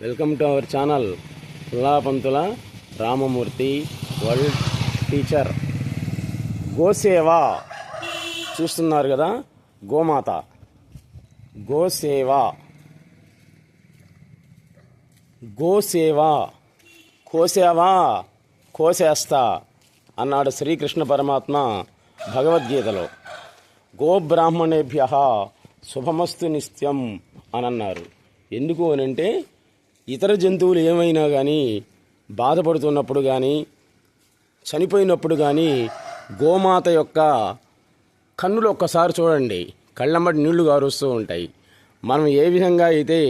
Welcome to our channel Pullapantula Ramamurthy world teacher. గోసేవ చూస్తున్నారు కదా, గోమాత గోసేవ. గోసేవ కోసేవా కోసేస్తా అన్నాడు శ్రీకృష్ణ పరమాత్మ భగవద్గీతలో. గోబ్రాహ్మణేభ్య శుభమస్తు నిత్యం అని అన్నారు. ఎందుకు అనంటే ఇతర జంతువులు ఏమైనా కానీ బాధపడుతున్నప్పుడు కానీ చనిపోయినప్పుడు కానీ గోమాత యొక్క కన్నులు ఒక్కసారి చూడండి, కళ్ళమ్మటి నీళ్లు గారుస్తూ ఉంటాయి. మనం ఏ విధంగా అయితే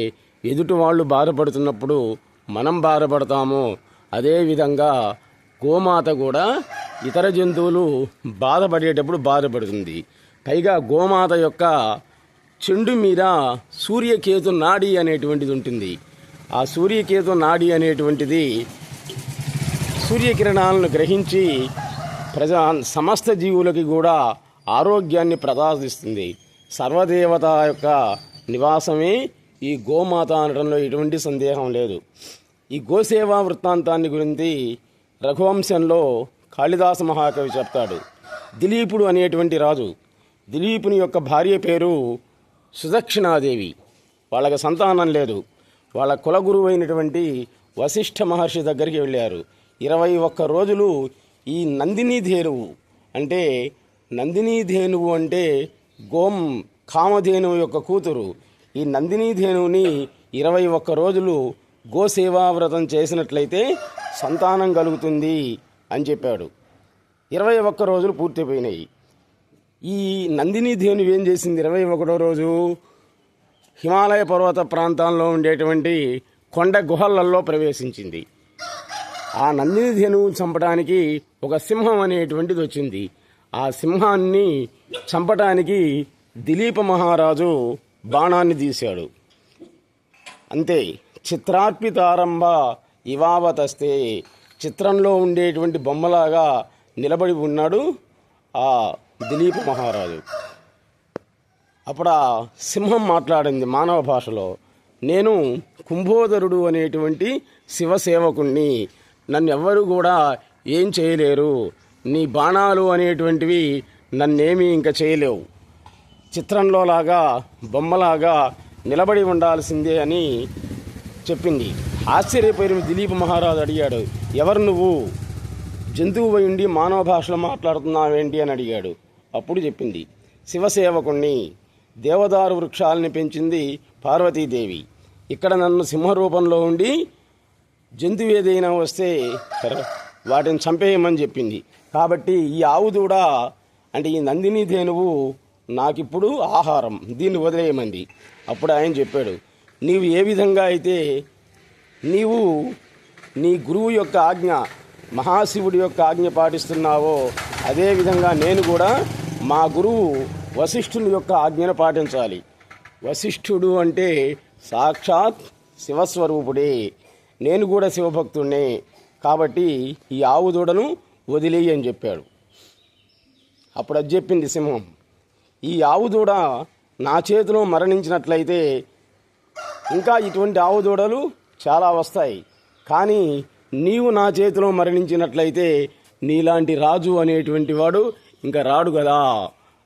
ఎదుటి వాళ్ళు బాధపడుతున్నప్పుడు మనం బాధపడతామో అదేవిధంగా గోమాత కూడా ఇతర జంతువులు బాధపడేటప్పుడు బాధపడుతుంది. పైగా గోమాత యొక్క చెండు మీద సూర్యకేతు నాడి అనేటువంటిది ఉంటుంది. ఆ సూర్యకేతు నాడి అనేటువంటిది సూర్యకిరణాలను గ్రహించి సమస్త జీవులకి కూడా ఆరోగ్యాన్ని ప్రసాదిస్తుంది. సర్వదేవత యొక్క నివాసమే ఈ గోమాత అనడంలో ఎటువంటి సందేహం లేదు. ఈ గోసేవా వృత్తాంతాన్ని గురించి రఘువంశంలో కాళిదాస మహాకవి చెప్తాడు. దిలీపుడు అనేటువంటి రాజు, దిలీపుని యొక్క భార్య పేరు సుదక్షిణాదేవి. వాళ్ళకి సంతానం లేదు. వాళ్ళ కులగురువు అయినటువంటి వశిష్ఠ మహర్షి దగ్గరికి వెళ్ళారు. 21 రోజులు ఈ నందినీ ధేనువు అంటే కామధేనువు యొక్క కూతురు. ఈ నందినీ ధేనువుని 21 రోజులు గోసేవావ్రతం చేసినట్లయితే సంతానం కలుగుతుంది అని చెప్పాడు. 21 రోజులు పూర్తిపోయినాయి. ఈ నందినీ ధేనువు ఏం చేసింది? 21వ రోజు హిమాలయ పర్వత ప్రాంతాల్లో ఉండేటువంటి కొండ గుహలలో ప్రవేశించింది. ఆ నందిని ధేనువుని చంపడానికి ఒక సింహం అనేటువంటిది వచ్చింది. ఆ సింహాన్ని చంపడానికి దిలీప మహారాజు బాణాన్ని తీశాడు. అంతే, చిత్రార్పితారంభ ఇవావతస్తే, చిత్రంలో ఉండేటువంటి బొమ్మలాగా నిలబడి ఉన్నాడు ఆ దిలీప మహారాజు. అప్పుడు ఆ సింహం మాట్లాడింది మానవ భాషలో. నేను కుంభోదరుడు అనేటువంటి శివసేవకుణ్ణి, నన్ను ఎవ్వరూ కూడా ఏం చేయలేరు. నీ బాణాలు అనేటువంటివి నన్నేమీ ఇంకా చేయలేవు. చిత్రంలో లాగా బొమ్మలాగా నిలబడి ఉండాల్సిందే అని చెప్పింది. ఆశ్చర్యపోయిన దిలీప మహారాజు అడిగాడు, ఎవరు నువ్వు? జంతువు ఉండి మానవ భాషలో మాట్లాడుతున్నావేంటి అని అడిగాడు. అప్పుడు చెప్పింది, శివసేవకుణ్ణి, దేవదారు వృక్షాలని పెంచింది పార్వతీదేవి. ఇక్కడ నన్ను సింహరూపంలో ఉండి జంతువు ఏదైనా వస్తే వాటిని చంపేయమని చెప్పింది. కాబట్టి ఈ ఆవు దూడ అంటే ఈ నందిని ధేనువు నాకిప్పుడు ఆహారం, దీన్ని వదిలేయమంది. అప్పుడు ఆయన చెప్పాడు, నీవు ఏ విధంగా అయితే నీవు నీ గురువు యొక్క ఆజ్ఞ, మహాశివుడి యొక్క ఆజ్ఞ పాటిస్తున్నావో అదేవిధంగా నేను కూడా మా గురువు వశిష్ఠుని యొక్క ఆజ్ఞను పాటించాలి. వశిష్ఠుడు అంటే సాక్షాత్ శివస్వరూపుడే, నేను కూడా శివభక్తుడినే. కాబట్టి ఈ ఆవు దూడను వదిలేయి అని చెప్పాడు. అప్పుడు అది చెప్పింది సింహం, ఈ ఆవు దూడ నా చేతిలో మరణించినట్లయితే ఇంకా ఇటువంటి ఆవు దూడలు చాలా వస్తాయి. కానీ నీవు నా చేతిలో మరణించినట్లయితే నీలాంటి రాజు అనేటువంటి వాడు ఇంకా రాడు కదా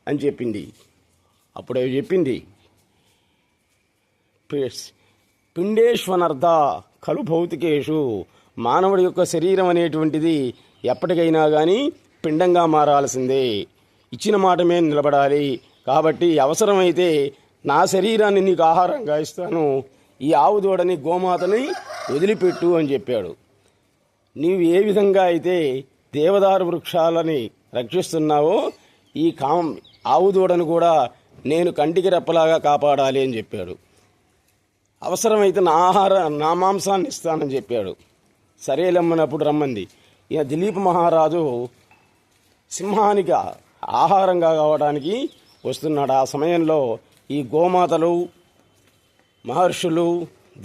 అని చెప్పింది. అప్పుడే చెప్పింది, పిండేశ్వనర్థ ఖలు భౌతికేషు, మానవుడి యొక్క శరీరం అనేటువంటిది ఎప్పటికైనా కానీ పిండంగా మారాల్సిందే. ఇచ్చిన మాట మీద నిలబడాలి. కాబట్టి అవసరమైతే నా శరీరాన్ని నీకు ఆహారంగా ఇస్తాను, ఈ ఆవు దూడని గోమాతని వదిలిపెట్టు అని చెప్పాడు. నీవు ఏ విధంగా అయితే దేవదారు వృక్షాలని రక్షిస్తున్నావో ఈ ఆవు దూడను కూడా నేను కంటికి రెప్పలాగా కాపాడాలి అని చెప్పాడు. అవసరమైతే నా మాంసాన్ని ఇస్తానని చెప్పాడు. సరేలమ్మనప్పుడు రమ్మంది. ఇక దిలీప మహారాజు సింహానికి ఆహారంగా కావడానికి వస్తున్నాడు. ఆ సమయంలో ఈ గోమాతలు, మహర్షులు,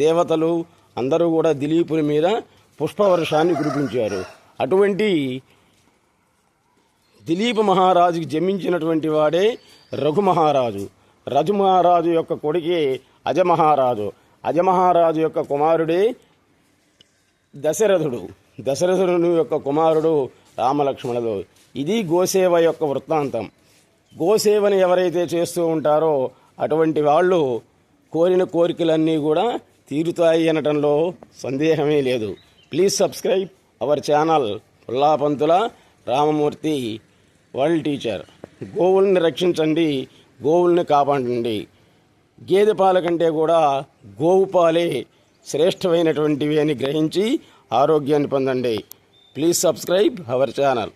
దేవతలు అందరూ కూడా దిలీపుని మీద పుష్పవర్షాన్ని కురిపించారు. అటువంటి దిలీప మహారాజుకి జన్మించినటువంటి వాడే రఘు మహారాజు. రఘు మహారాజు యొక్క కొడుకే అజమహారాజు. అజమహారాజు యొక్క కుమారుడే దశరథుడు యొక్క కుమారుడు రామలక్ష్మణులు. ఇది గోసేవ యొక్క వృత్తాంతం. గోసేవని ఎవరైతే చేస్తూ ఉంటారో అటువంటి వాళ్ళు కోరిన కోరికలన్నీ కూడా తీరుతాయి అనటంలో సందేహమే లేదు. Please subscribe our channel Pullapantula Ramamurthy world teacher. గోవుల్ని రక్షించండి, గోవుల్ని కాపాడండి. గేదె పాల కంటే కూడా గోవు పాలే శ్రేష్టమైనటువంటివి అని గ్రహించి ఆరోగ్యాన్ని పొందండి. Please subscribe our channel.